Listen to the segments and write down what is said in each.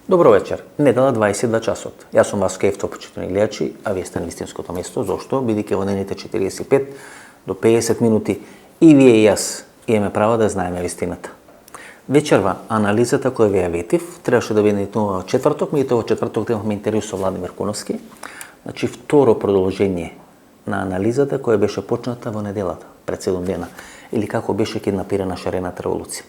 Добро вечер. Недела 22 часот. Јас сум Васко Евто, почитувани гледачи, а вие сте на вистинското место. Зошто? Бидејќи во наредните 45 до 50 минути и вие и јас имаме право да знаеме вистината. Вечерва анализата која ви ја ветив требаше да биде во четврток, меѓутоа во четврток имавме интервју со Владимир Куновски. Значи второ продолжение на анализата која беше почната во неделата, пред 7 дена, или како беше киднапирана шарената револуција.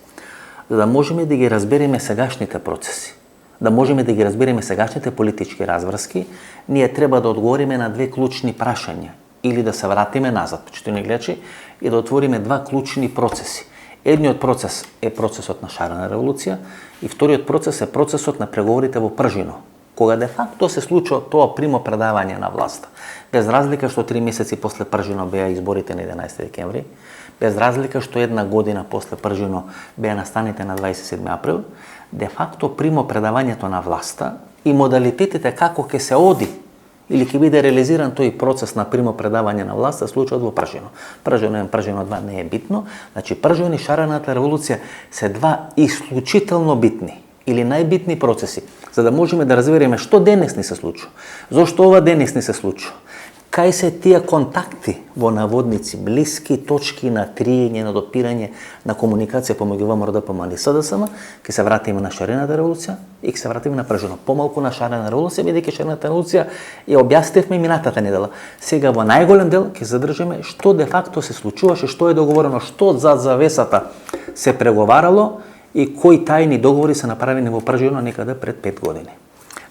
За да можеме да ги разбереме сегашните процеси, да можеме да ги разбереме сегашните политички разврски, ние треба да одговориме на две клучни прашања или да се вратиме назад, почитувани гледачи, и да отвориме два клучни процеси. Едниот процес е процесот на шарена револуција и вториот процес е процесот на преговорите во Пржино, кога де факто се случува тоа примо предавање на власта. Без разлика што 3 месеци после Пржино беа изборите на 11 декември, без разлика што една година после Пржино беа настаните на 27 април, де факто примо предавањето на власта и модалитетите како ќе се оди или ќе биде реализиран тој процес на примо предавање на власт се случуваат во Пржино. Пржино 1, Пржино 2 не е битно, значи Пржино и шарената револуција се два исклучително битни или најбитни процеси, за да можеме да разбереме што денес ни се случува, зошто ова денес ни се случува, кај се тие контакти во наводници, блиски точки на триење, на допирање, на комуникација помеѓу ВМРО-ДПМН и СДСМ, ќе се вратиме на шарената револуција и ќе се вратиме на Пржино. Помалку на шарена револуција, бидејќи шарената револуција ја објаснивме минатата недела. Сега во најголем дел ќе задржиме што де факто се случуваше, што е договорено, што зад завесата се преговарало и кои тајни договори се направени во Пржино некаде пред 5 години.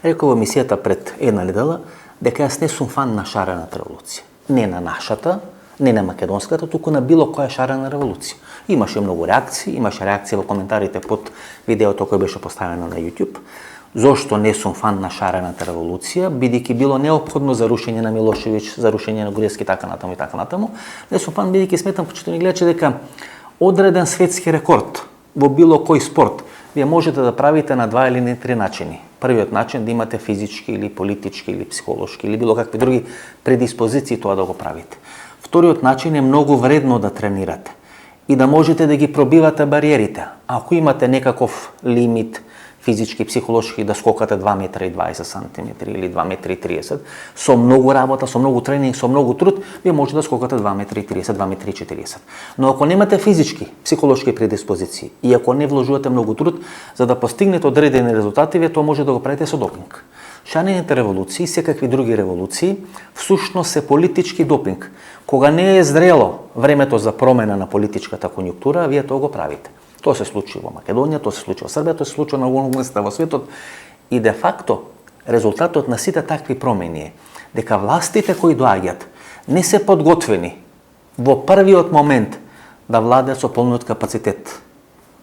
Реков во емисијата пред една недела дека јас не сум фан на шарената револуција. Не на нашата, не на македонската, туку на било која шарена револуција. Имаше многу реакции, имаше реакции во коментарите под видеото кој беше поставено на YouTube. Зошто не сум фан на шарената револуција, бидејќи било неопходно за рушење на Милошевиќ, за рушење на Груевски, така натаму и така натаму. Не сум фан бидејќи сметам, почитувани гледачи, дека одреден светски рекорд во било кој спорт вие можете да правите на два или на три начини. Првиот начин да имате физички или политички или психолошки или било какви други предиспозиции тоа да го правите. Вториот начин е многу вредно да тренирате и да можете да ги пробивате бариерите. Ако имате некаков лимит физички, психолошки, да скокате 2 метра и 20 сантиметри или 2 метра и 30, со многу работа, со многу тренинг, со многу труд, вие може да скокате 2 метра и 30, 2 метра и 40. Но ако немате физички, психолошки предиспозиции и ако не вложувате многу труд за да постигнете одредени резултати, вие тоа може да го правите со допинг. Шарените револуции и секакви други револуции всушност се политички допинг. Кога не е зрело времето за промена на политичката конјунктура, вие тоа го правите. Тоа се случи во Македонија, тоа се случи во Србија, тоа се случи на многу места во светот и де факто резултатот на сите такви промени е дека властите кои доаѓаат не се подготвени во првиот момент да владеат со полниот капацитет,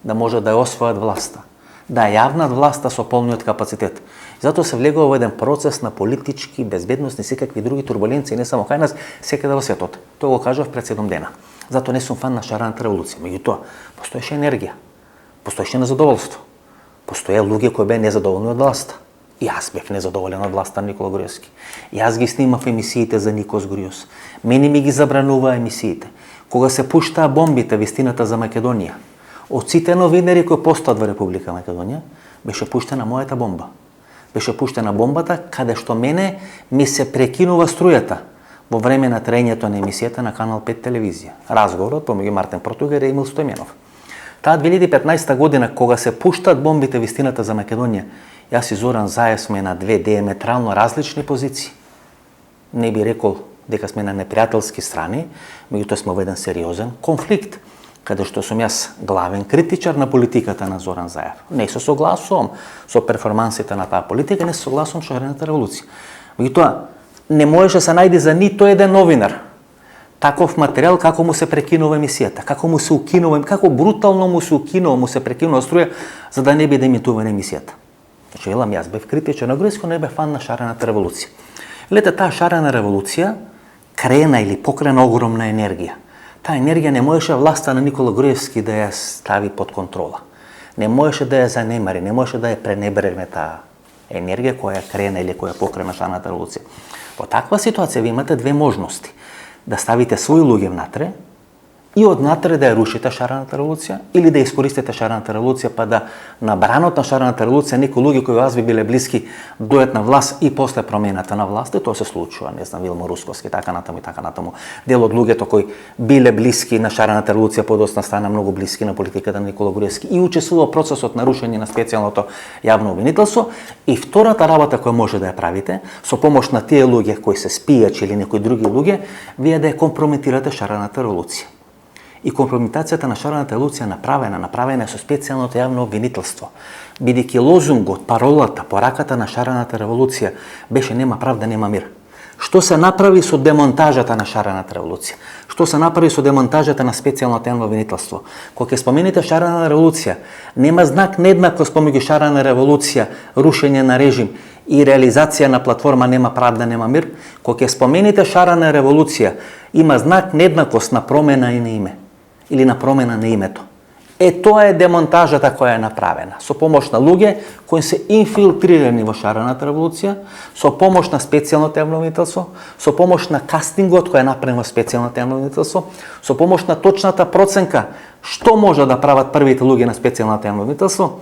да може да ја освојат власта, да јавнат власта со полниот капацитет. Затоа се влегува во еден процес на политички, безбедностни, секакви други турбуленции, не само кај нас, секаде во светот. Тоа го кажав пред 7 дена. Затоа не сум фан на шарената револуција. Меѓутоа, постоеше енергија, постоеше незадоволство. Постоја луѓе кои беа незадоволни од власта. И јас бев незадоволен од власта на Никола Груевски. Јас ги снимав емисиите за Никос Груевс. Мене ми ги забранува емисиите. Кога се пуштаа бомбите, вистината за Македонија, од сите новинари кои постојат во Република Македонија, беше пуштена мојата бомба. Беше пуштена бомбата каде што мене ми се прекинува струјата во време на траењето на емисијата на Канал 5 телевизија. Разговорот помеѓу Мартин Португер и Емил Стојменов. Таа 2015 година, кога се пуштат бомбите вистината за Македонија, јас и Зоран Заев сме на две диаметрално различни позиции. Не би рекол дека сме на непријателски страни, меѓутоа сме во еден сериозен конфликт, каде што сум јас главен критичар на политиката на Зоран Заев. Не се согласувам со перформансите на таа политика, не се согласувам со шарената револуција. Меѓутоа, не можеше се најде за нито еден новинар таков материјал како му се прекинува емисијата, како му се укинува, како брутално му се укинува, му се прекинува струја за да не биде емитувана емисијата. Значи, велам, јас бев критичар на Груевски, не бев фан на шарената револуција. Лете, таа шарена револуција крена или покрена огромна енергија. Таа енергија не можеше власта на Никола Груевски да ја стави под контрола. Не можеше да ја занемари, не можеше да ја пренебрегне таа енергија која крена или која покрена шарената револуција. Во таква ситуација ви имате две можности. Да ставите своји луѓе внатре и однатре да ја рушите шарената револуција или да искористите шарената револуција па да на бранот на шарената револуција некои луѓе кои вас би биле блиски дојдат на власт и после промената на власт, и тоа се случува, не знам, Вилмо Русковски, така натаму и така натаму. Дел од луѓето кои биле блиски на шарената револуција подоцна стана многу блиски на политиката на Никола Груевски и учествува процесот на рушење на специјалното јавно обвинителство. И втората работа која може да ја правите со помош на тие луѓе кои се спијачи или некои други луѓе, вие да ја компрометирате шарената револуција. И компрометацијата на шарената револуција направена е со специјалното јавно обвинителство. Бидејќи лозунгот, паролата, пораката на шарената револуција беше нема правда, нема мир. Што се направи со демонтажата на шарената револуција? Што се направи со демонтажата на специјалното јавно обвинителство? Кога ќе спомените шарена револуција, нема знак нееднаквост помеѓу шарена револуција, рушење на режим и реализација на платформа нема правда, нема мир. Кога ќе спомените шарена револуција, има знак нееднаквост на промена и на име или на промена на името. Тоа е демонтажата која е направена со помош на луѓе кои се инфилтрирани во шарената револуција, со помош на специјалното јавно обвинителство, со помош на кастингот кој е направен во специјалното јавно обвинителство, со помош на точната проценка што може да прават првите луѓе на специјалното јавно обвинителство.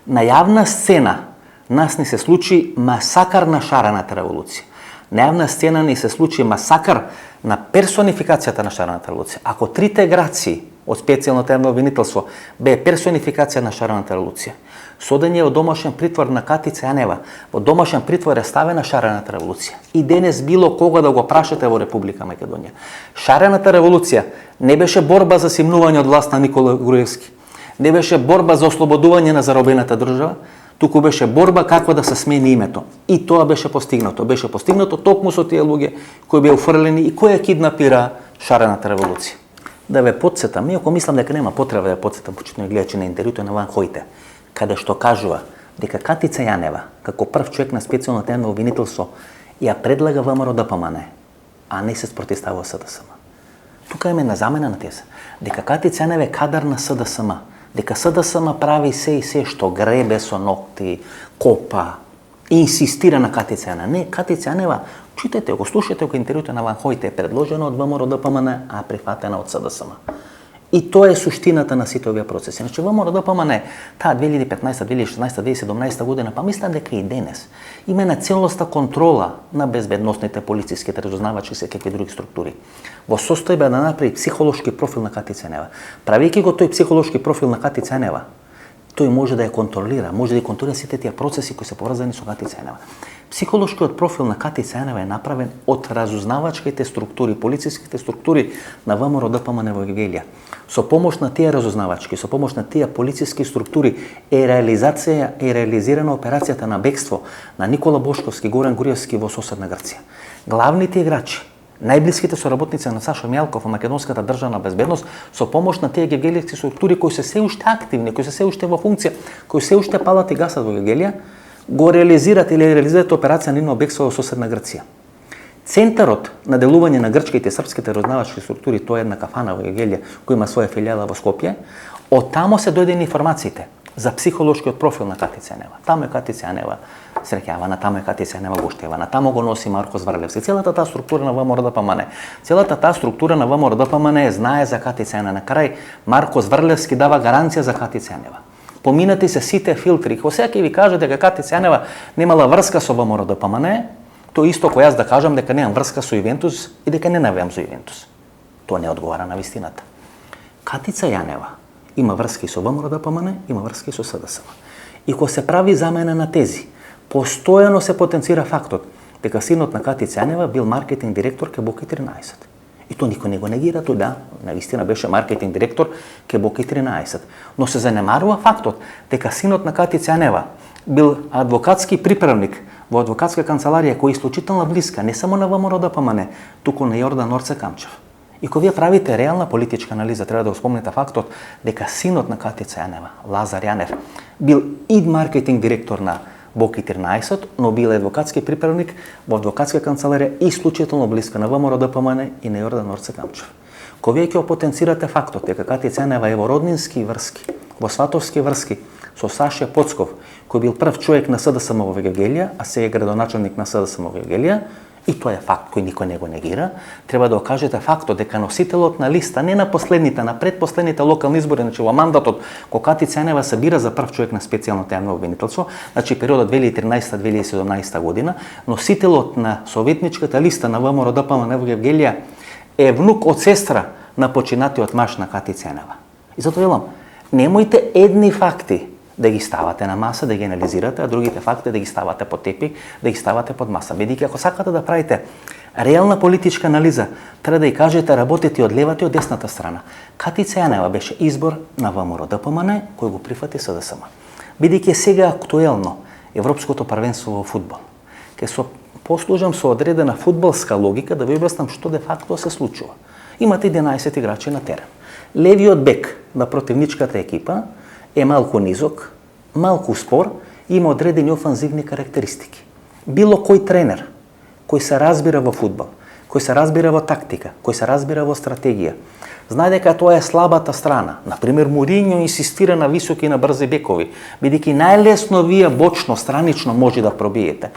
На јавна сцена нас ни се случи масакар на шарената револуција. На јавна сцена ни се случи масакар на персонификацијата на шарената револуција. Ако трите граци од специјалното јавно обвинителство бе персонификација на шарената револуција, содење во домашен притвор на Катица Јанева, во домашен притвор е ставена шарената револуција. И денес било кога да го прашате во Република Македонија. Шарената револуција не беше борба за симнување од власт на Никола Груевски, не беше борба за ослободување на заробената држава, туку беше борба како да се смени името. И тоа беше постигнато. Беше постигнато токму со тие луѓе кои беа уфрлени и кои ја киднапира шарената револуција. Да ве потсетам, иако мислам дека нема потреба да ја потсетам почитувани гледачи на интервјуто на Ван Хојте, каде што кажува дека Катица Јанева, како прв човек на специјалното јавно обвинителство, ја предлага ВМРО ДПМН, а не се спротивстава СДСМ. Тука има една замена на теза, дека Катица Јанева е кадар на СДСМ, дека СДСМ прави се и се што гребе со ногти, копа, и инсистира на Катица Јанева. Не, Катица Јанева, читате го, слушате го интервјуто на Ван Хојте, е предложено од ВМРО ДПМН, а прифатена од СДСМ. И тоа е суштината на сите овие процеси. Значи, ВМРО ДПМН, таа 2015, 2016, 2017 година, па мислам дека и денес, има на целоста контрола на безбедносните, полициските, разузнавачки се какви други структури. Во состојба да направи психолошки профил на Катица Јанева. Правејќи го тој психолошки профил на Катица Јанева, тој може да ја контролира, може да ја контролира сите тие процеси кои се поврзани со Катица Јанева. Психолошкиот профил на Катица Јанева е направен од разузнавачките структури, полициските структури на ВМРО ДПМН во Гевгелија. Со помош на тие разузнавачки, со помош на тие полициски структури е реализирана операцијата на бегство на Никола Бошковски, Горан Груевски во соседна Грција. Главните играчи, најблиските соработници на Сашо Мјалков во македонската државна безбедност, со помош на тие гевгелијски структури кои се се уште активни, кои се се уште во функција, кои се уште палат и гасат во Гевгелија, го реализират операција нино бегство во соседна Грција. Центарот на делување на грчките и српските разузнавачки структури, тоа е една кафана во Гевгелија, која има своја филијала во Скопје, од тамо се дојдени информациите за психолошкиот профил на Катица Јанева. Тамо е Катица Јанева среќавана, тамо е Катица Јанева гоштевана, тамо го носи Марко Зврлевски. Целата таа структура на ВМРО ДПМН, целата таа структура на ВМРО ДПМН знае за Катица Јанева. На крај Марко Зврлевски дава гаранција за Катица Јанева. Поминати се сите филтри. Кога сега ќе ви кажа дека Катица Јанева немала врска со ВМРО ДПМН, тоа исто кој јас да кажам дека немам врска со Ювентус и дека не навијам за Ювентус. Тоа не одговара на вистината. Катица Јанева има врски со ВМРО ДПМН, има врски со СДСМ. И кога се прави замена на тези, постојано се потенцира фактот дека синот на Катица Јанева бил маркетинг директор ке Боки 13. И тоа никој не го негира, тој да, навистина беше маркетинг директор ке Боки 13. Но се занемарува фактот дека синот на Катица Јанева бил адвокатски приправник во адвокатска канцеларија која е исклучително блиска не само на ВМРО ДПМН, туку на Јордан Орце Камчев. И кога вие правите реална политичка анализа, треба да го спомнете фактот дека синот на Катица Јанева, Лазар Јанев, бил и маркетинг директор на Боки 13, но бил адвокатски приправник во адвокатска канцеларија и исклучително блиска на ВМРО ДПМН и на Јордан Орце Камчев. Кога вие ќе потенцирате фактот дека Катица Јанева е во роднински врски, во сватовски врски со Саше Поцков, кој бил прв човек на СДСМ во Гевгелија, а сега е градоначелник на СДСМ во Гевгелија, и тоа е факт кој никој не го негира, треба да окажете фактот дека носителот на листа, не на последните, на предпоследните локални избори, значи во мандатот кога Кати Ценева се бира за прв човек на специјалното јавно обвинителство, значи периодот 2013-2017 година, носителот на советничката листа на ВМРО ДПМНЕ во Гевгелија е внук од сестра на починатиот маж на Кати Ценева. И затоа велам, немојте едни факти да ги ставате на маса, да ги анализирате, а другите факти да ги ставате под тепих, да ги ставате под маса. Бидејќи ако сакате да правите реална политичка анализа, треба да ја кажете работите од левата и од десната страна. Кати Ценева беше избор на ВМРО ДПМНЕ кој го прифати СДСМ. Бидејќи сега актуелно Европското првенство во фудбал, ќе послужам со одредена фудбалска логика да ви објаснам што де факто се случува. Имате 11 играчи на терен. Левиот бек на противничката екипа е малку низок, малку спор и има одредени офанзивни карактеристики. Било кој тренер кој се разбира во фудбал, кој се разбира во тактика, кој се разбира во стратегија, знае дека тоа е слабата страна. Например, Моринјо инсистира на високи и на брзи бекови, бидејќи најлесно вие бочно, странично може да пробиете.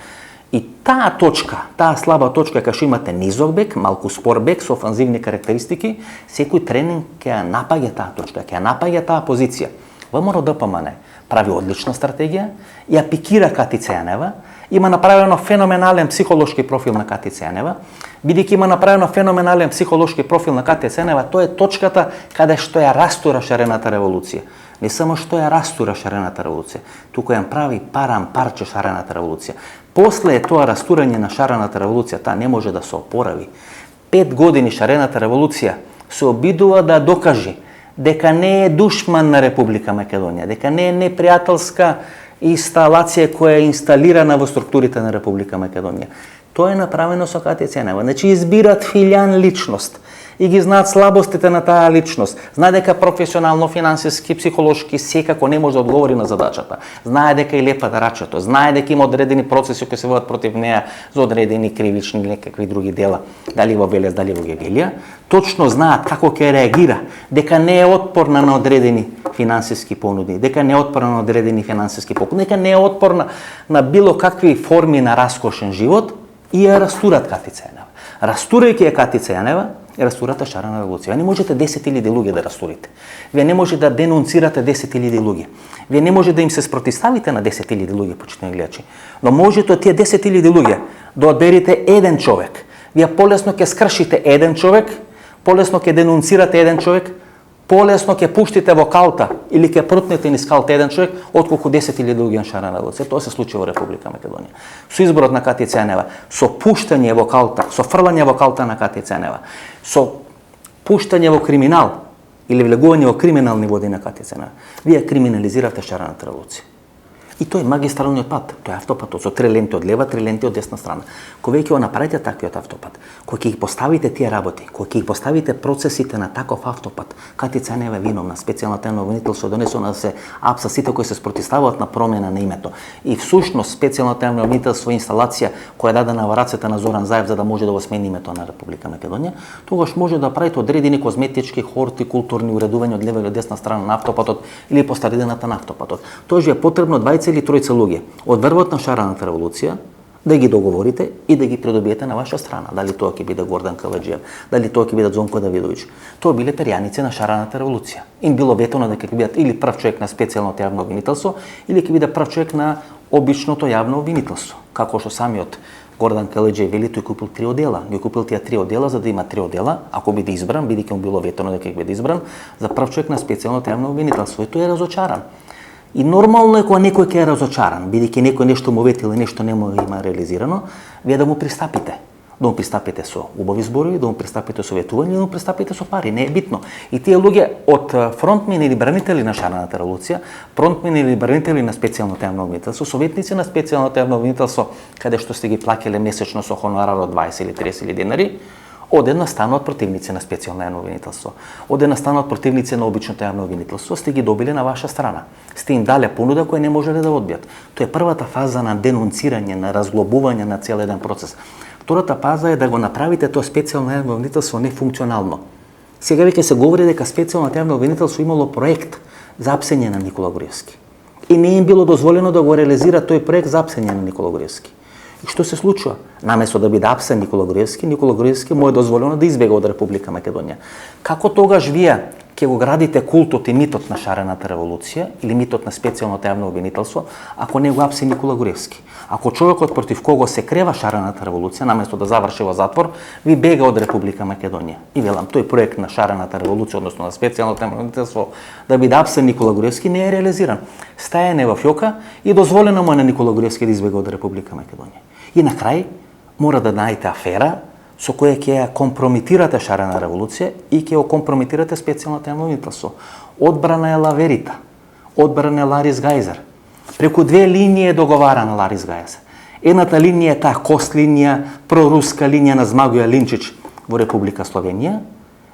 И таа точка, таа слаба точка кај што имате низок бек, малку спор бек со офанзивни карактеристики, секој тренинг ќе ја напаѓа таа точка, ќе ја напаѓа таа позиција. ВМРО ДПМНЕ прави одлична стратегија, ја пикира Кати Ценева, има направено феноменален психолошки профил на Кати Ценева, бидејќи има направено феноменален психолошки профил на Кати Ценева, тоа е точката каде што ја растура шарената револуција. Не само што ја растура шарената револуција, туку ја прави парче шарената револуција. После тоа растурање на шарената револуција, таа не може да се опорави. 5 години шарената револуција се обидува да докаже дека не е душман на Република Македонија, дека не е непријателска инсталација која е инсталирана во структурите на Република Македонија. Тоа е направено со Кати Ценева. Значи избират филјан личност и ги знаат слабостите на таа личност. Знае дека професионално, финансиски, психолошки секако не може да одговори на задачата. Знае дека и лепа да рачето, знае дека има одредени процеси кои се водат против неа за одредени кривични или некакви други дела, дали во Велес, дали во Гевгелија. Точно знаат како ќе реагира, дека не е отпорна на одредени финансиски понуди, дека не е отпорна на одредени финансиски покупки, дека не е отпорна на било какви форми на раскошен живот и ја растурат Кати Ценева. Растурајќи ја Кати Ценева, растурата шарена револуција. Вие не можете 10.000 луѓе да растурите. Вие не може да денунцирате 10.000 луѓе. Вие не може да им се спротивставите на 10.000 луѓе, почитувани гледачи. Но можете од тие 10.000 луѓе да одберете еден човек. Вие полесно ќе скршите еден човек, полесно ќе денунцирате еден човек, полесно ќе пуштите во калта или ќе прутнете низ калта еден човек, отколку 10.000 луѓе на шарена револуција. Тоа се случи во Република Македонија. Со изборот на Кати Ценева, со пуштање во калта, со фрлање во калта на Кати Ценева, со пуштање во криминал или влегување во криминални води на Кати Ценева, вие криминализирате шарената револуција. И тој е магистралниот пат, тој е автопатот со 3 ленти од лева, 3 ленти од десна страна. Кога ќе го направите таквиот автопат, кога ќе ги поставите тие работи, кога ќе ги поставите процесите на таков автопат, Кати Ценева е виновна, специјалното јавно обвинителство донесено да се апса сите кои се спротивставуваат на промена на името. И всушност специјалното јавно обвинителство е инсталација која е дадена во рацете на Зоран Заев за да може да го смени името на Република Македонија, тогаш може да правите одредени козметички, хортикултурни уредувања од лева или од десна страна на автопатот или по средината на автопатот. Тоа е потребно 20 или 3 луѓе од врвот на шарената револуција да ги договорите и да ги придобиете на ваша страна. Дали тоа ќе биде Гордан Каваџиев, дали тоа ќе биде Зонко Давидовиќ. Тоа биле перјаници на шарената револуција. Им било ветено дека ќе бидат или прв човек на специјалното јавно обвинителство или ќе биде прв човек на обичното јавно обвинителство. Како што самиот Гордан Каваџиев вели, тој купил 3 одела. Ги купил тие 3 одела за да има 3 одела, ако биде избран, бидејќи му било ветено дека ќе биде избран за прв човек на специјалното јавно обвинителство. И тој е разочаран. И нормално е кога некој ќе е разочаран, бидејќи некој нешто му ветил и нешто не му има реализирано, вие да му пристапите. Да му пристапите со убави зборови, да му пристапите со ветување, да му пристапите со пари, не е битно. И тие луѓе од фронтмени или бранители на шарената револуција, фронтмени или бранители на специјалното јавно обвинителство, советници на специјалното јавно обвинителство, каде што сте ги плаќале месечно со хонорар од 20 или 30 или денари, одеднаш стануваат противници на специјално јавно обвинителство. Одеднаш стануваат противници на обичното јавно обвинителство, сте ги добиле на ваша страна. Сте им дале понуда која не можеле да одбијат. Тоа е првата фаза на денунцирање, на разглобување на цел еден процес. Втората фаза е да го направите тоа специјално јавно обвинителство нефункционално. Сега веќе се говори дека специјалното јавно обвинителство имало проект за апсење на Никола Груевски. И не им било дозволено да го реализира тој проект за апсење на Никола Груевски. И што се случува? Наместо да биде апсен Никола Груевски му е дозволено да избега од Република Македонија. Како тогаш вие ќе го градите култот и митот на шарената револуција или митот на специјалното јавно обвинителство, ако не го апси Никола Груевски? Ако човекот против кого се крева шарената револуција, наместо да заврши во затвор, ви бега од Република Македонија. И велам, тој проект на шарената револуција, односно на специјалното јавно обвинителство, да биде апсен Никола Груевски, не е реализиран. Стајане во фјока и дозволено му е на Никола Груевски да избега од Република Македонија. И на крај мора да најдете афера со која ќе ја компрометирате шарена револуција и ќе ја компрометирате специјалното јавно обвинителство. Одбрана е Лаверита, одбрана е Ларис Гајзер. Преку две линии е договаран Ларис Гајзер. Едната линија е таа кост линија, проруска линија на Змагоја Линчич во Република Словенија,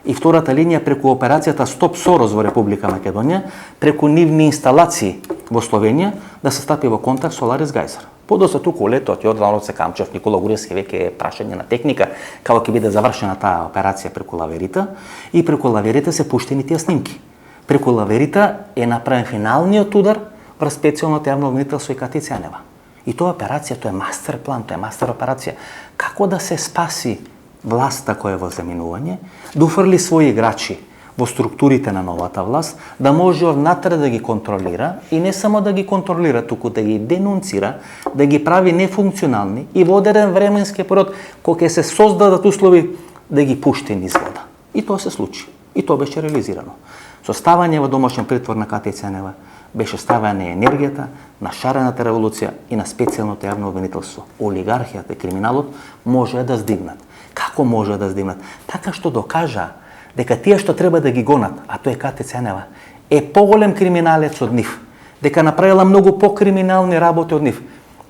и втората линија преку операцијата Стоп Сорос во Република Македонија, преку нивни инсталации во Словенија, да се стапи во контакт со Ларис Гајзер. Подоцна туку летот Јордан Роце Камчев, Никола Груевски веќе е прашање на техника, како ќе биде завршена таа операција преку Лаверита, и преку Лаверита се пуштени тие снимки. Преку Лаверита е направен финалниот удар врз специјалното јавно обвинителство и Кати Ценева. И тоа операција, тоа е мастер план, тоа е мастер операција. Како да се спаси власта која е во заминување, да уфрли своји играчи во структурите на новата власт, да може внатре да ги контролира и не само да ги контролира, туку да ги денунцира, да ги прави нефункционални и во одреден временски период кога ќе се создадат услови да ги пушти низ вода. И тоа се случи. И тоа беше реализирано. Со ставање во домашен притвор на Кати Ценева беше ставање енергијата на шарената револуција и на специјалното јавно обвинителство. Олигархијата и криминалот може да здигнат. Како може да здигнат? Така што докажа дека тие што треба да ги гонат, а тоа е Кати Ценева, е поголем криминалец од нив, дека направила многу покриминални работи од нив.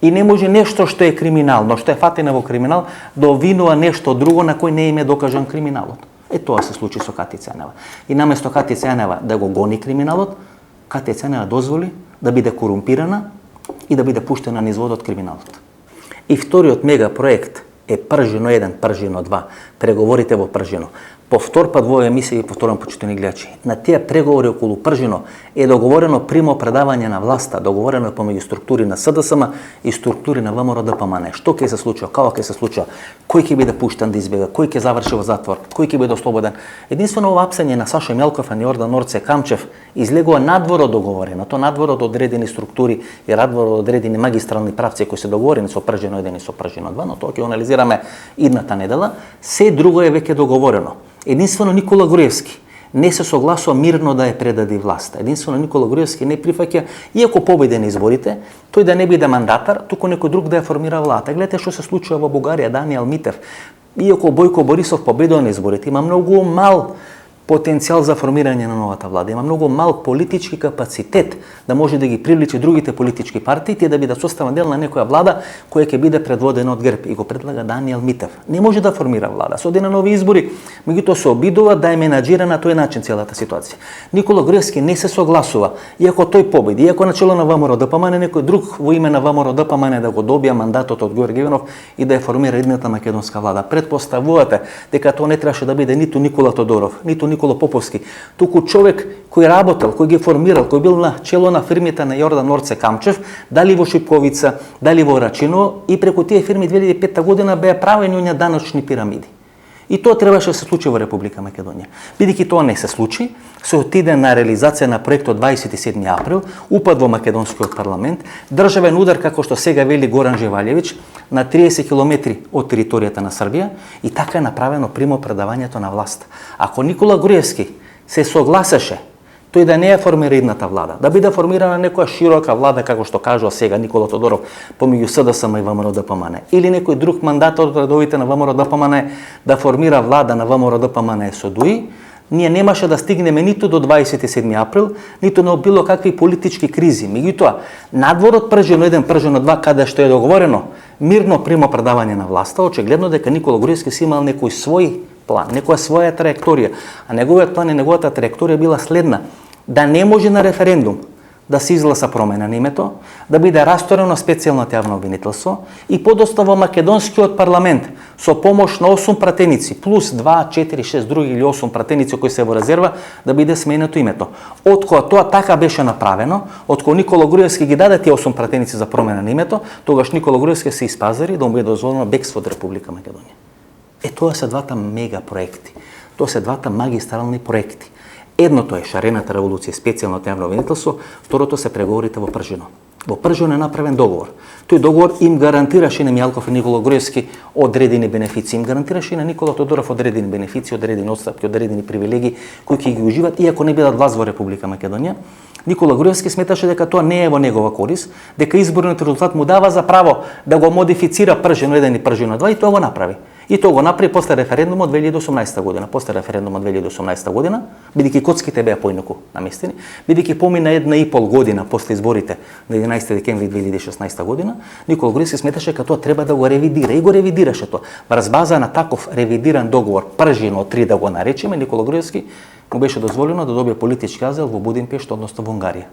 И не може нешто што е криминално, што е фатено во криминал, да обвинува нешто друго на кој не им е докажан криминалот. Тоа се случи со Кати Ценева. И наместо Кати Ценева да го гони криминалот, Кати Ценева дозволи да биде корумпирана и да биде пуштена низ водот криминалот. И вториот мега проект е Пржино 1, Пржино 2, преговорите во Пржино. По втор пат во емисија и повторам, почитувани гледачи, на тие преговори околу Пржино е договорено примо предавање на власта, договорено помеѓу структури на СДСМ и структури на ВМРО ДПМН. Што ќе се случува, како ќе се случува, кој ќе биде пуштен да избега, кој ќе заврши во затвор, кој ќе биде ослободен. Единствено ова апсење на Саша Мелков и Јордан Орце Камчев излегува надвор од договореното, надвор од одредени структури и надвор од одредени магистрални правци кои се договорени со Пржино 1 и со Пржино 2, но тоа ќе анализираме идната недела. Се друго е веќе договорено. Единствено Никола Груевски не се согласува мирно да ја предаде власта. Единствено Никола Груевски не прифаќа, иако победи на изборите, тој да не биде мандатар, туку некој друг да ја формира влада. Гледате што се случува во Бугарија, Даниел Митев. Иако Бојко Борисов победува на изборите, има многу мал потенцијал за формирање на новата влада. Има многу мал политички капацитет да може да ги привлече другите политички партии, тие да бидат составен дел на некоја влада која ќе биде предводена од ГЕРБ, и го предлага Даниел Митев. Не може да формира влада. Со ден на нови избори, меѓутоа се обидува да ја менаџира на тој начин целата ситуација. Никола Груевски не се согласува, иако тој победи, иако начело на ВМРО ДПМН некој друг во име на ВМРО ДПМН да го добија мандатот од Георги Иванов и да ја формира едната македонска влада. Предпоставувате дека тоа не требаше да биде ниту Никола Тодоров, ниту Никола Поповски, туку човек кој работел, кој ги формирал, кој бил на чело на фирмите на Јордан Орце Камчев, дали во Шипковица, дали во Рачино, и преку тие фирми 2005 година беа правени оние даночни пирамиди. И тоа требаше да се случи во Република Македонија. Бидејќи тоа не се случи, се отиде на реализација на проектот 27 април, упад во македонскиот парламент, државен удар, како што сега вели Горан Живалјевиќ, на 30 километри од територијата на Србија, и така е направено примо предавањето на власт. Ако Никола Груевски се согласеше тој да не е формира идната влада, да биде формирана некоја широка влада, како што кажува сега Никола Тодоров, помеѓу СДСМ и ВМРО ДПМН, или некој друг мандатор од редовите на ВМРО ДПМН да формира влада на ВМРО ДПМН со ДУИ, ние немаше да стигнеме ниту до 27 април, ниту на било какви политички кризи. Меѓутоа, надворот Пржино 1, Пржино 2, каде што е договорено мирно примо предавање на власта, очигледно дека Никола Груевски си имал некој свој план, некоја своја траекторија, а неговиот план и неговата траекторија била следна: да не може на референдум да се изгласа промена на името, да биде расторено специјално јавно обвинителство и подоста во македонскиот парламент со помош на 8 пратеници плюс 2, 4, 6 други или 8 пратеници кои се во резерва да биде сменето името. Откога тоа така беше направено, откога Никола Груевски ги даде тие 8 пратеници за промена на името, тогаш Никола Груевски се испазари да му биде дозволено бегство од Република Македонија. Тоа се двата мега проекти. Тоа се двата магистрални проекти. Едното е шарената револуција, специјално јавно обвинителство, второто се преговорите во Пржино. Во Пржино е направен договор. Тој договор им гарантираше на Мијалков и Никола Груевски одредени бенефиции, им гарантираше и на Никола Тодоров одредени бенефиции, одредени отстапки, одредени привилегии кои ќе ги уживат иако не бидат власт во Република Македонија. Никола Груевски сметаше дека тоа не е во негова корист, дека изборниот резултат му дава за право да го модифицира Пржино 1 и Пржино 2 и тоа го направи. И тоа го направи после референдумот 2018 година. После референдумот 2018 година, бидејќи коцките беа поинаку наместени, бидејќи помина 1,5 година после изборите на 11 декември 2016 година, Никола Груевски сметаше дека тоа треба да го ревидира и го ревидираше тоа. Врз база на таков ревидиран договор Пржино 3 да го наречеме, Никола Груевски му беше дозволено да добие политички азил во Будимпешт, односно во Унгарија.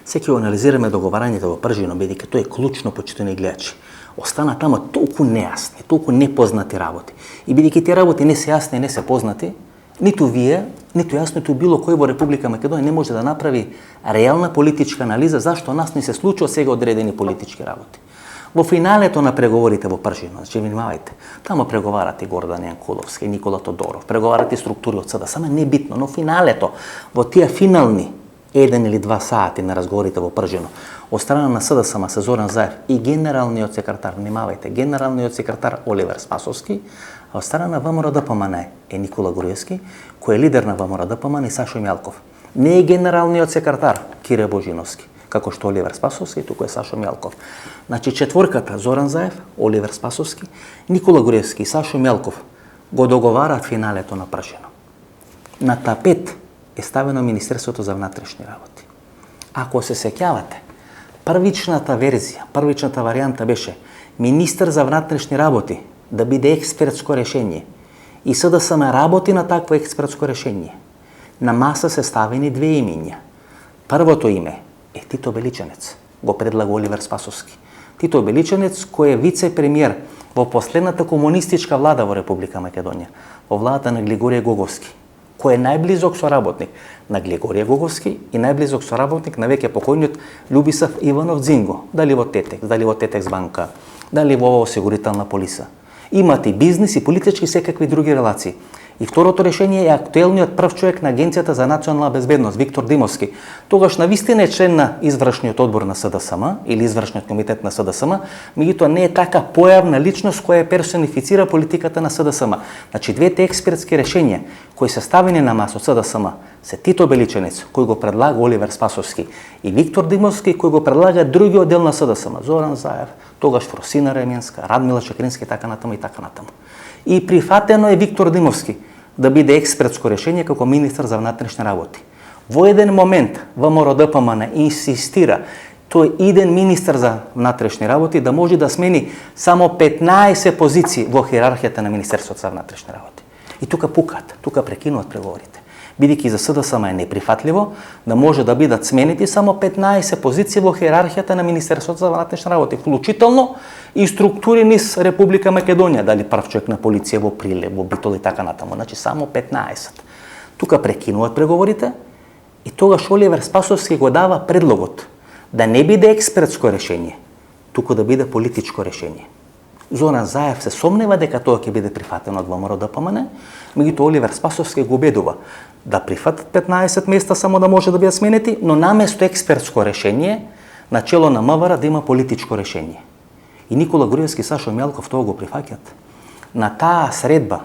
Секи анализираме договарањето во Пржино, бидејќи тоа е клучно, почитувани гледачи. Остана тама толку нејасни, толку непознати работи. И бидејќи тие работи не се јасни, не се познати, ниту вие, ниту јас, ниту било кој во Република Македонија не може да направи реална политичка анализа зашто нас не се случува сега одредени политички работи. Во финалето на преговорите во Пржино, значи внимавајте, тамо преговарат и Гордан Јанкуловски, и Никола Тодоров, преговарат и структури од СДСМ, само не битно, но финалето, во тие финални 1 или 2 сати на разговорите во Пржино, од страна на СДСМ се Зоран Заев и генералниот секретар, внимавајте, генералниот секретар Оливер Спасовски, а од страна на ВМРО-ДПМН е Никола Груевски, кој е лидер на ВМРО-ДПМН и Сашо Мјалков. Не е генералниот секретар Кире Божиновски, како што Оливер Спасовски, туку е Сашо Мјалков. Значи четворката Зоран Заев, Оливер Спасовски, Никола Груевски и Сашо Мјалков го договарат финалето на Пржино. На тапет е ставено Министерството за внатрешни работи. Ако се сеќавате, првичната верзија, првичната варијанта беше министер за внатрешни работи да биде експертско решение. И СДСМ работи на такво експертско решение. На маса се ставени две имиња. Првото име е Тито Беличанец, го предлага Оливер Спасовски. Тито Беличанец, кој е вице-премиер во последната комунистичка влада во Република Македонија, во владата на Глигорија Гоговски, кој е најблизок соработник на Глигорија Гоговски и најблизок соработник на веќе покојниот Љубисав Иванов Дзинго, дали во Тетекс, дали во Тетекс банка, дали во осигурителна полиса. Имат и бизнис и политички секакви други релации. И второто решение е актуелниот прв човек на Агенцијата за национална безбедност, Виктор Димовски. Тогаш на вистина е член на извршниот одбор на СДСМ или извршниот комитет на СДСМ, меѓутоа не е така појавна личност која персонифицира политиката на СДСМ. Значи двете експертски решенија кои се ставени на маса од СДСМ се Тито Беличанец, кој го предлага Оливер Спасовски, и Виктор Димовски, кој го предлага другиот дел на СДСМ, Зоран Заев, тогаш Фросина Ременска, Радмила Чекрински и така натаму и така натаму. И прифатено е Виктор Димовски да биде експертско решение како министер за внатрешни работи. Во еден момент ВМРО-ДПМН инсистира тој иден министер за внатрешни работи да може да смени само 15 позиции во хиерархијата на Министерството за внатрешни работи. И тука пукат, тука прекинуваат преговорите. Бидејќи за СДСМ е неприфатливо да може да бидат сменити само 15 позиции во хиерархијата на Министерството за внатрешни работи, вклучително и структури низ Република Македонија, дали прв човек на полиција во Прилеп, во Битол и така натаму, значи само 15. Тука прекинуваат преговорите и тогаш Оливер Спасовски го дава предлогот да не биде експертско решение, туку да биде политичко решение. Зоран Заев се сомнева дека тоа ќе биде прифатено од ВМРО-ДПМН, меѓутоа Оливер Спасовски го убедува да прифатат 15 места само да може да бидат сменети, но наместо експертско решение, начело на МВР да има политичко решение. И Никола Груевски и Сашо Мјалков тоа го прифаќат. На таа средба,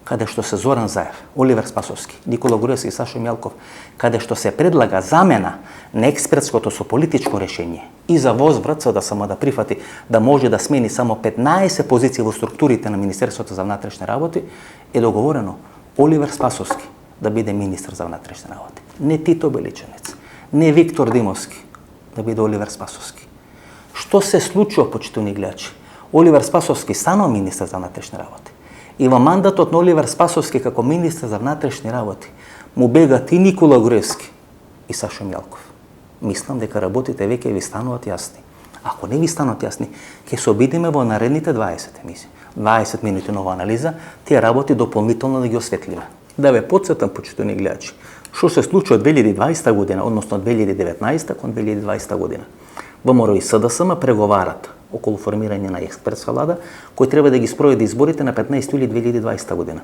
каде што се Зоран Заев, Оливер Спасовски, Никола Груевски и Сашо Мјалков, каде што се предлага замена на експертското со политичко решение и за возврат да само да прифати да може да смени само 15 позиции во структурите на Министерството за внатрешни работи, е договорено Оливер Спасовски да биде министер за внатрешни работи. Не Тито Беличанец, не Виктор Димовски, да биде Оливер Спасовски. Што се случува, почитувани гледачи? Оливер Спасовски станува министер за внатрешни работи. И во мандатот на Оливер Спасовски како министер за внатрешни работи му бегат и Никола Груевски и Сашо Мјалков. Мислам дека работите веќе ви стануваат јасни. Ако не ви станат јасни, ќе се обидиме во наредните 20 емисии. 20 минути нова анализа, тие работи дополнително да ги осветлиме. Да ве потсетам, почитувани гледачи, што се случи од 2020 година, односно 2019 кон 2020 година. ВМРО и СДСМ преговарат околу формирање на експертска влада, кој треба да ги спроведе изборите на 15 јули 2020 година.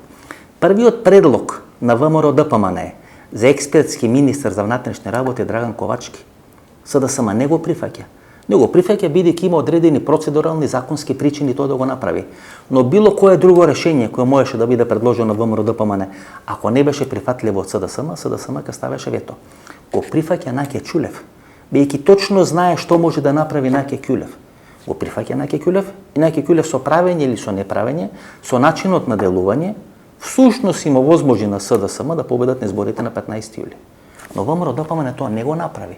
Првиот предлог на ВМРО ДПМН за експертски министер за внатрешни работи е Драган Ковачки. СДСМ не го прифаќа. Не го прифаќа бидејќи има одредени процедурални законски причини тоа да го направи. Но било кое друго решение кое можеше да биде предложено на ВМРО ДПМН, ако не беше прифатливо од СДСМ, СДСМ ќе ставеше вето. Го прифаќа Наке Ќулев, бидејќи точно знае што може да направи Наке Ќулев. Го прифаќа Наке Ќулев и Наке Ќулев со правење или со неправење, со начинот на делување, всушност има возможи на СДСМ да победат на изборите на 15 јули. Но ВМРО ДПМН тоа не го направи.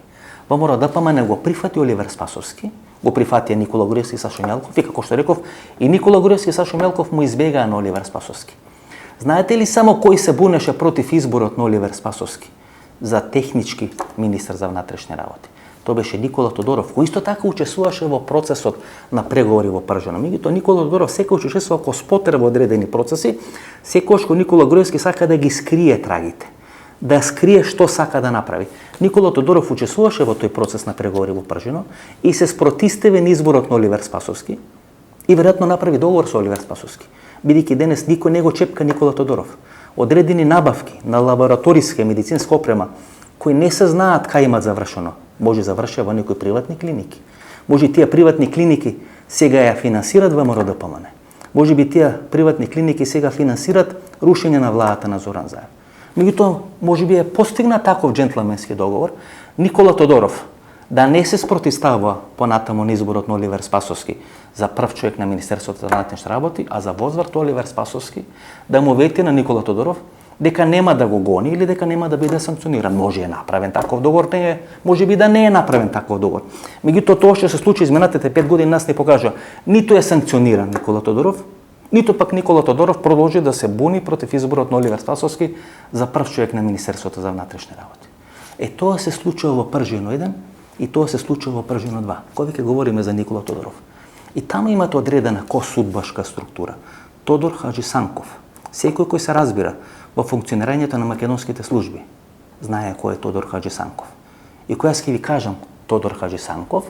ВМРО ДПМН го прифати Оливер Спасовски, го прифати Никола Груевски и Сашо Мелков и како што реков, и Никола Груевски и Сашо Мелков му избегаа на Оливер Спасовски. Знаете ли само кој се бунеше против изборот на Оливер Спасовски за технички министер за внатрешни работи? Тоа беше Никола Тодоров, кој исто така учествуваше во процесот на преговори во Пржано. Меѓутоа Никола Тодоров секогаш учествува како спотер во одредени процеси, секогаш кој Никола Груевски сака да ги скрие трагите, да скрие што сака да направи. Никола Тодоров учествуваше во тој процес на преговори во Пржано и се спротивстави на изборот на Оливер Спасовски и веројатно направи договор со Оливер Спасовски, бидејќи денес никој не го чепка Никола Тодоров. Одредени набавки на лабораториска и медицинска опрема кои не се знаат кај имат завршено, може завршува во некои приватни клиники. Може тие приватни клиники сега ја финансират ВМРО ДПМН. Може би тие приватни клиники сега финансират рушење на владата на Зоран Заев. Меѓутоа, може би е постигнат таков джентлменски договор Никола Тодоров да не се спротивстава понатаму на изборот на Оливер Спасовски за прв човек на Министерството за внатрешни работи, а за возврат Оливер Спасовски да му вети на Никола Тодоров дека нема да го гони или дека нема да биде санкциониран. Може е направен таков договор, може би да не е направен таков договор. Меѓутоа тоа што се случи изминатите 5 години нас не покажува ниту е санкциониран Никола Тодоров, ниту пак Никола Тодоров продолжи да се буни против изборот на Оливер Спасовски за прв човек на Министерството за внатрешни работи. Тоа се случува во Пржино 1 и тоа се случува во Пржино 2. Кога ќе говориме за Никола Тодоров. И таму имате одредена косудбашка структура. Тодор Хаджисанков. Секој кој се разбира во функционирањето на македонските служби знае кој е Тодор Хаджисанков. И кој јас ќе ви кажам Тодор Хаджисанков,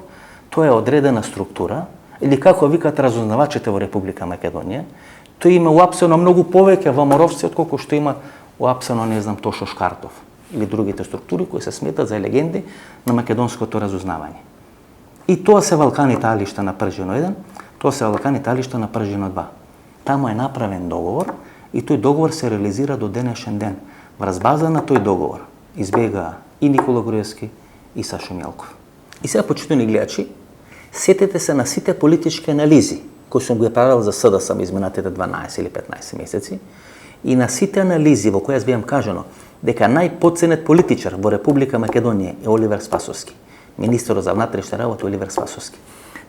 тоа е одредена структура, или како викат разузнавачите во Република Македонија, тој има уапсено многу повеќе ВМРО-вци отколку што има уапсено, не знам, Тошо Шкартов или другите структури кои се сметат за легенди на македонското разузнавање. И тоа се Валкани тајалишта на Пржино 1, тоа се Валкани тајалишта на Пржино 2. Таму е направен договор и тој договор се реализира до денешен ден. Врз база на тој договор избегаа и Никола Груевски и Сашо Мелков. И сега, почитувани гледачи, сетете се на сите политички анализи кои сум ги правил за СДСМ изминатите 12 или 15 месеци и на сите анализи во кои јас ви кажано дека најпоценет политичар во Република Македонија е Оливер Спасовски, министерот за внатрешни работи Оливер Спасовски.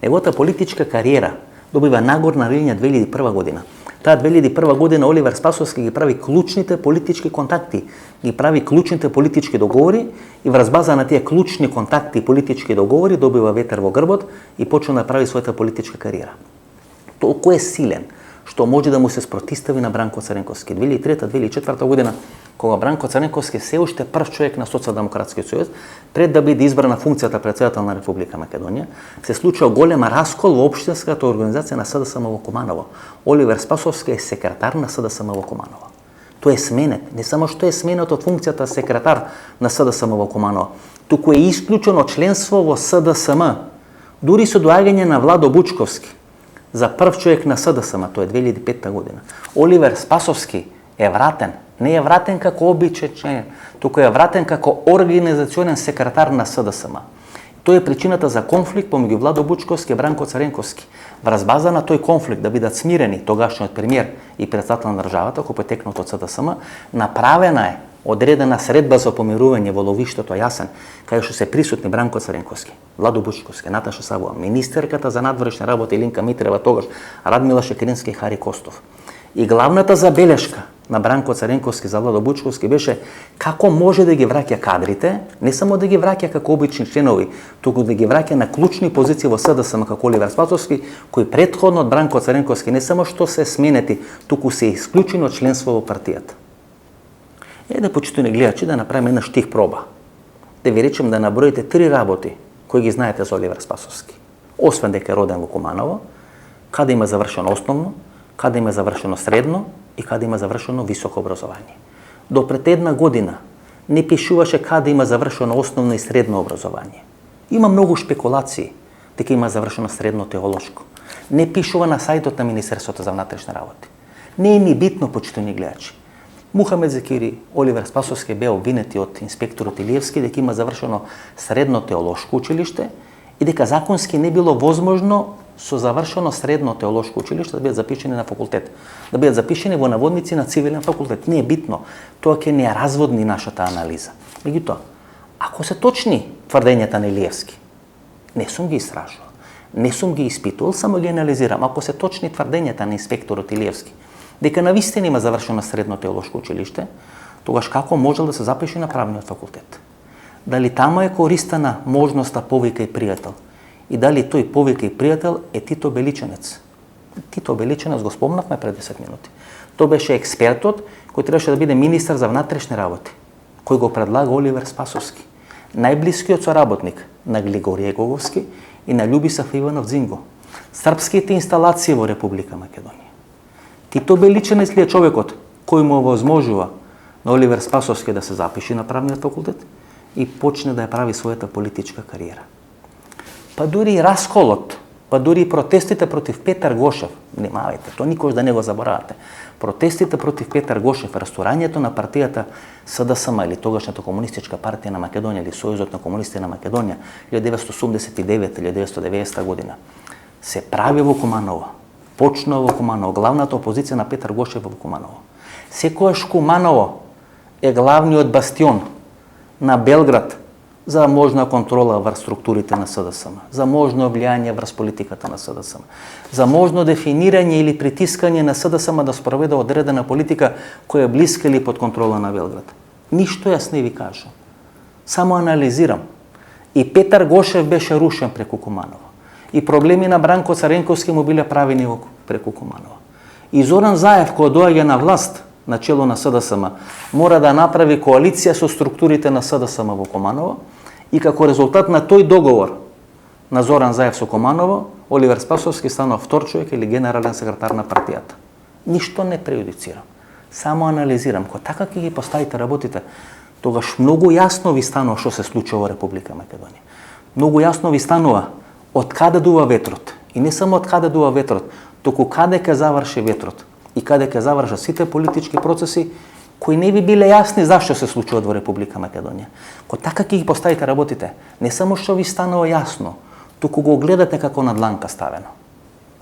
Неговата политичка кариера добива нагорна линија 2001 година. Таа 2001 година Оливер Спасовски ги прави клучните политички контакти, ги прави клучните политички договори и врз база на тие клучни контакти и политички договори добива ветер во грбот и почна да прави својата политичка кариера. Толку е силен што може да му се спротивстави на Бранко Црнковски. 2003-2004 година, кога Бранко Црнковски се уште прв човек на Социјалдемократскиот сојуз, пред да биде избран на функцијата председател на Република Македонија, се случува голема раскол во општинската организација на СДСМ во Куманово. Оливер Спасовски е секретар на СДСМ во Куманово. Тој е сменет, не само што е сменет од функцијата секретар на СДСМ во Куманово, туку е исклучено членство во СДСМ, дури со доаѓање на Владо Бучковски за прв човек на СДСМ, тоа е 2005 година. Оливер Спасовски е вратен, не е вратен како обичаен, туку е вратен како организационен секретар на СДСМ. Тој е причината за конфликт помеѓу Владо Бучковски и Бранко Црнковски. Врз база на тој конфликт да бидат смирени тогашниот премиер и председател на државата, кој потекнат од СДСМ, направена е одредена средба за помирување во ловиштето Јасен, кај што се присутни Бранко Црнковски, Владо Бучковски, Наташа Савова, министерката за надворешни работи Илинка Митрева тогаш, Радмила Шекерински и Хари Костов. И главната забелешка на Бранко Царенковски за Владо Бучковски беше како може да ги враќа кадрите, не само да ги враќа како обични членови, туку да ги враќа на клучни позиции во СДСМ како Оливер Спасовски, кои претходно од Бранко Царенковски не само што се сменети, туку се исклучени од членство во партијата. Да почитувани гледачи, да направиме една штих проба. Да ви речем да наброите 3 работи кои ги знаете за Оливер Спасовски. Освен дека е роден во Куманово, каде има завршено основно, каде има завршено средно и каде има завршено високо образование. До пред една година не пишуваше каде има завршено основно и средно образование. Има многу шпекулации дека има завршено средно теолошко. Не пишува на сајтот на Министерството за внатрешни работи. Не е ни битно, почитувани гледачи. Мухамед Зекири, Оливер Спасовски беа обвинети од инспекторот Илиевски дека има завршено средно теолошко училиште и дека законски не било возможно со завршено средно теолошко училиште да бидат запишени на факултет, да бидат запишени во наводници на цивилен факултет. Не е битно, тоа ќе не разводни нашата анализа. Меѓутоа, ако се точни тврдењата на Илиевски, не сум ги истражувал, не сум ги испитувал, само ги анализирам. Ако се точни тврдењата на инспекторот Илиевски, дека навистина има завршено средно теолошко училиште, тогаш како можел да се запише на правниот факултет? Дали тамо е користена можноста повика и пријател? И дали тој повика и пријател е Тито Беличенец? Тито Беличенец го спомнавме пред 10 минути. Тој беше експертот кој требаше да биде министар за внатрешни работи, кој го предлага Оливер Спасовски, најблискиот соработник на Глигорije Гоговски и на Љубисав Иванов Дзинго, српските инсталации во Република Македонија. Тито Беличенец ли е човекот кој му овозможува на Оливер Спасовски да се запише на правниот факултет и почне да ја прави својата политичка кариера? Па дури и расколот, па дури и протестите против Петар Гошев, внимавајте, тоа никош да не го заборавате. Протестите против Петар Гошев, растурањето на партијата СДСМ или тогашната комунистичка партија на Македонија или Сојузот на комунистите на Македонија 1989-1990 година се прави во Куманово. Почнува во Куманово, главната опозиција на Петар Гошев во Куманово. Секојаш Куманово е главниот бастион на Белград за можна контрола врз структурите на СДСМ, за можно влијание врз политиката на СДСМ, за можно дефинирање или притискање на СДСМ да спроведе одредена политика која е блиска или под контрола на Белград. Ништо јас не ви кажам. Само анализирам. И Петар Гошев беше рушен преку Куманово. И проблеми на Бранко Царенковски му биле правени преку Куманово. И Зоран Заев, кој доаѓа на власт на чело на СДСМ, мора да направи коалиција со структурите на СДСМ во Куманово и како резултат на тој договор на Зоран Заев со Куманово, Оливер Спасовски станал втор човек или генерален секретар на партијата. Ништо не прејудицирам, само анализирам. Кога така ќе ги поставите работите, тогаш многу јасно ви станува што се случува во Република Македонија. Многу јасно ви станува од каде дува ветрот. И не само од каде дува ветрот, туку каде ќе заврши ветрот и каде ќе завршат сите политички процеси кои не ви биле јасни зашто се случуваат во Република Македонија. Кога така ќе ги поставите работите, не само што ви станува јасно, туку го гледате како на дланка ставено.